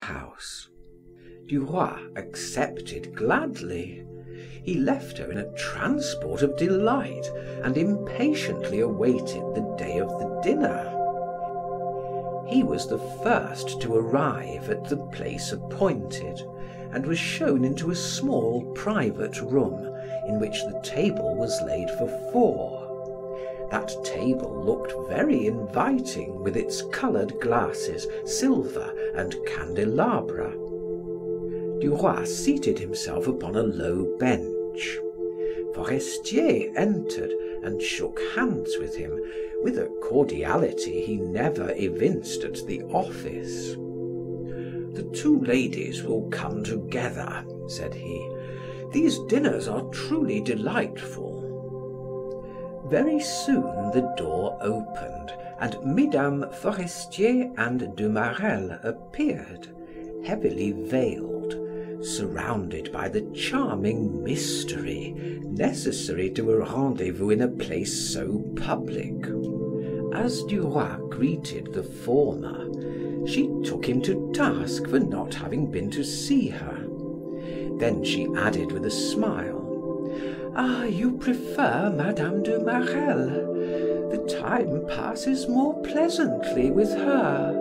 house. Duroy accepted gladly. He left her in a transport of delight and impatiently awaited the day of the dinner. He was the first to arrive at the place appointed and was shown into a small private room in which the table was laid for four. That table looked very inviting with its colored glasses, silver, and candelabra. Duroy seated himself upon a low bench. Forestier entered and shook hands with him with a cordiality he never evinced at the office. "The two ladies will come together," said he. "These dinners are truly delightful." Very soon the door opened and Mesdames Forestier and de Marelle appeared, heavily veiled, surrounded by the charming mystery necessary to a rendezvous in a place so public. As Duroy greeted the former, she took him to task for not having been to see her. Then she added with a smile, "Ah, you prefer Madame de Marelle. The time passes more pleasantly with her."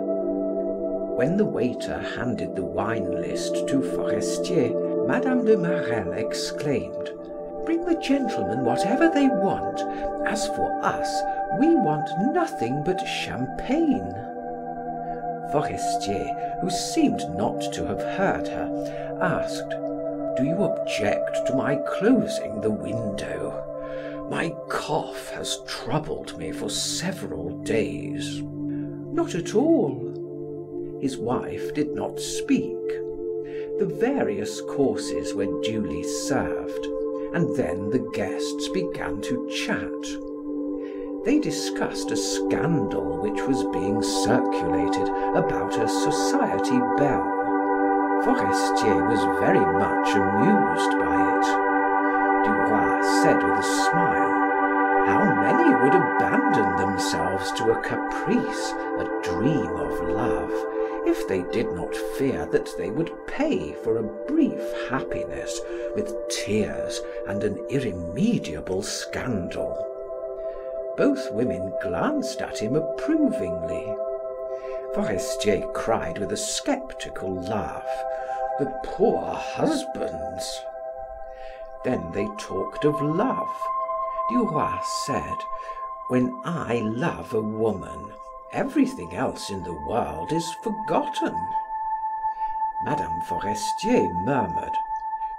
When the waiter handed the wine list to Forestier, Madame de Marelle exclaimed, "Bring the gentlemen whatever they want. As for us, we want nothing but champagne." Forestier, who seemed not to have heard her, asked, "Do you object to my closing the window? My cough has troubled me for several days." "Not at all." His wife did not speak. The various courses were duly served, and then the guests began to chat. They discussed a scandal which was being circulated about a society belle. Forestier was very much amused by it. Duroy said with a smile, "How many would abandon themselves to a caprice, a dream of love, if they did not fear that they would pay for a brief happiness with tears and an irremediable scandal?" Both women glanced at him approvingly. Forestier cried with a skeptical laugh, "The poor husbands!" Then they talked of love. Duroy said, "When I love a woman, everything else in the world is forgotten." Madame Forestier murmured,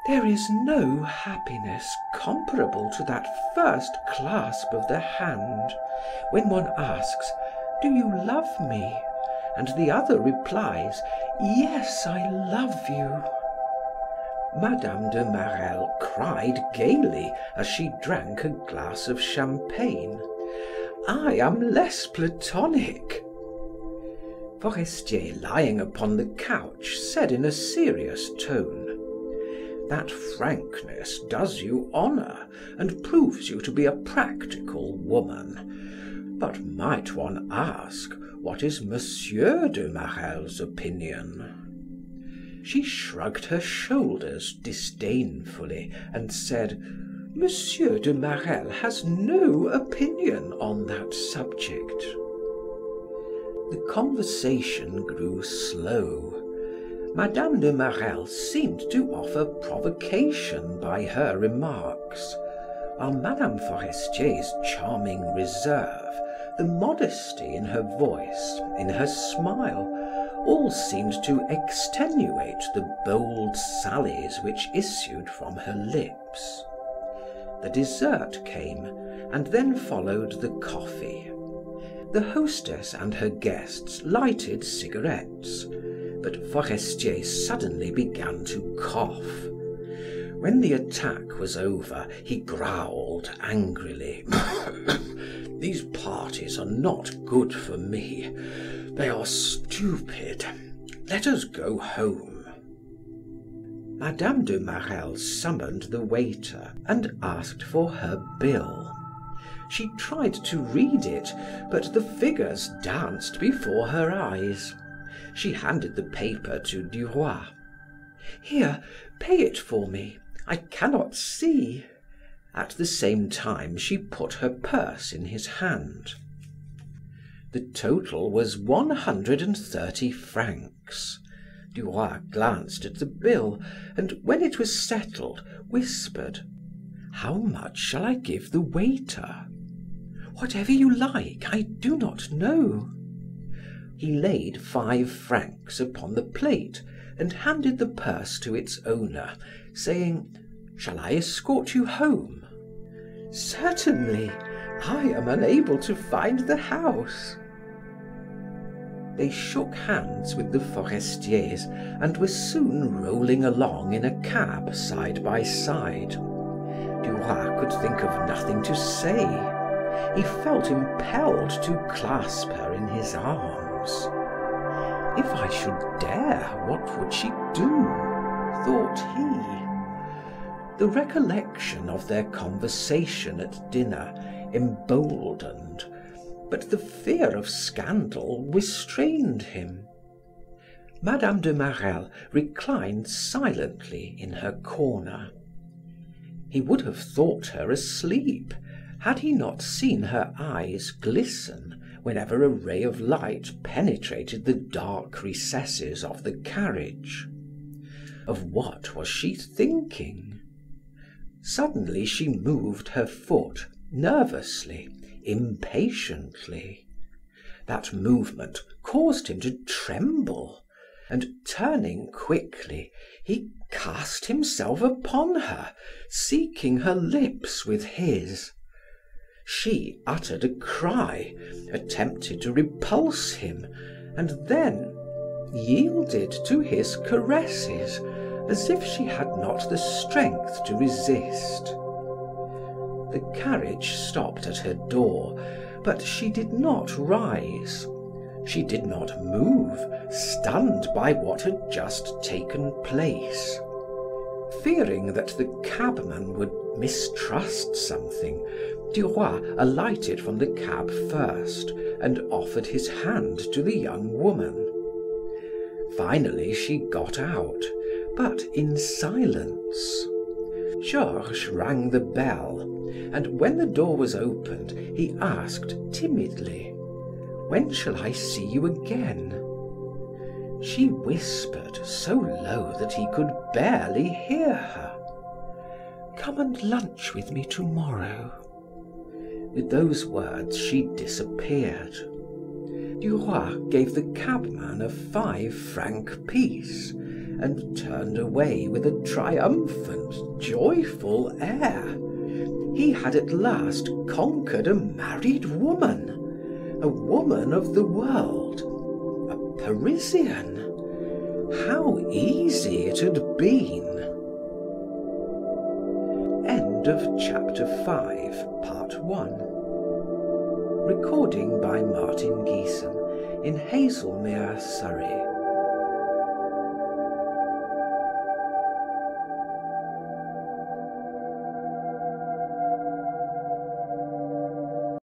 "There is no happiness comparable to that first clasp of the hand, when one asks, 'Do you love me?' and the other replies, 'Yes, I love you.'" Madame de Marelle cried gaily as she drank a glass of champagne, "I am less platonic." Forestier, lying upon the couch, said in a serious tone, "That frankness does you honor and proves you to be a practical woman. But might one ask, what is Monsieur de Marelle's opinion?" She shrugged her shoulders disdainfully and said, "Monsieur de Marelle has no opinion on that subject." The conversation grew slow. Madame de Marelle seemed to offer provocation by her remarks, while Madame Forestier's charming reserve, the modesty in her voice, in her smile, all seemed to extenuate the bold sallies which issued from her lips. The dessert came, and then followed the coffee. The hostess and her guests lighted cigarettes, but Forestier suddenly began to cough. When the attack was over, he growled angrily, "These parties are not good for me. They are stupid. Let us go home." Madame de Marelle summoned the waiter and asked for her bill. She tried to read it, but the figures danced before her eyes. She handed the paper to Duroy. "Here, pay it for me. I cannot see." At the same time she put her purse in his hand. The total was 130 francs. Duroy glanced at the bill, and when it was settled, whispered: "How much shall I give the waiter?" "Whatever you like, I do not know." He laid 5 francs upon the plate and handed the purse to its owner, saying: "Shall I escort you home?" "Certainly. I am unable to find the house." They shook hands with the Forestiers and were soon rolling along in a cab side by side. Duroy could think of nothing to say. He felt impelled to clasp her in his arms. If I should dare, what would she do? Thought he. The recollection of their conversation at dinner emboldened, but the fear of scandal restrained him. Mme. de Marelle reclined silently in her corner. He would have thought her asleep had he not seen her eyes glisten whenever a ray of light penetrated the dark recesses of the carriage. Of what was she thinking? Suddenly she moved her foot nervously, impatiently. That movement caused him to tremble, and turning quickly, he cast himself upon her, seeking her lips with his. She uttered a cry, attempted to repulse him, and then yielded to his caresses as if she had not the strength to resist. The carriage stopped at her door, but she did not rise. She did not move, stunned by what had just taken place. Fearing that the cabman would mistrust something, Duroy alighted from the cab first and offered his hand to the young woman. Finally she got out, but in silence. Georges rang the bell, and when the door was opened, he asked timidly: "When shall I see you again?" She whispered so low that he could barely hear her: "Come and lunch with me tomorrow." With those words she disappeared. Duroy gave the cabman a 5-franc piece and turned away with a triumphant, joyful air. He had at last conquered a married woman, a woman of the world, a Parisian. How easy it had been! End of chapter 5, part 1. Recording by Martin Geeson in Hazelmere, Surrey.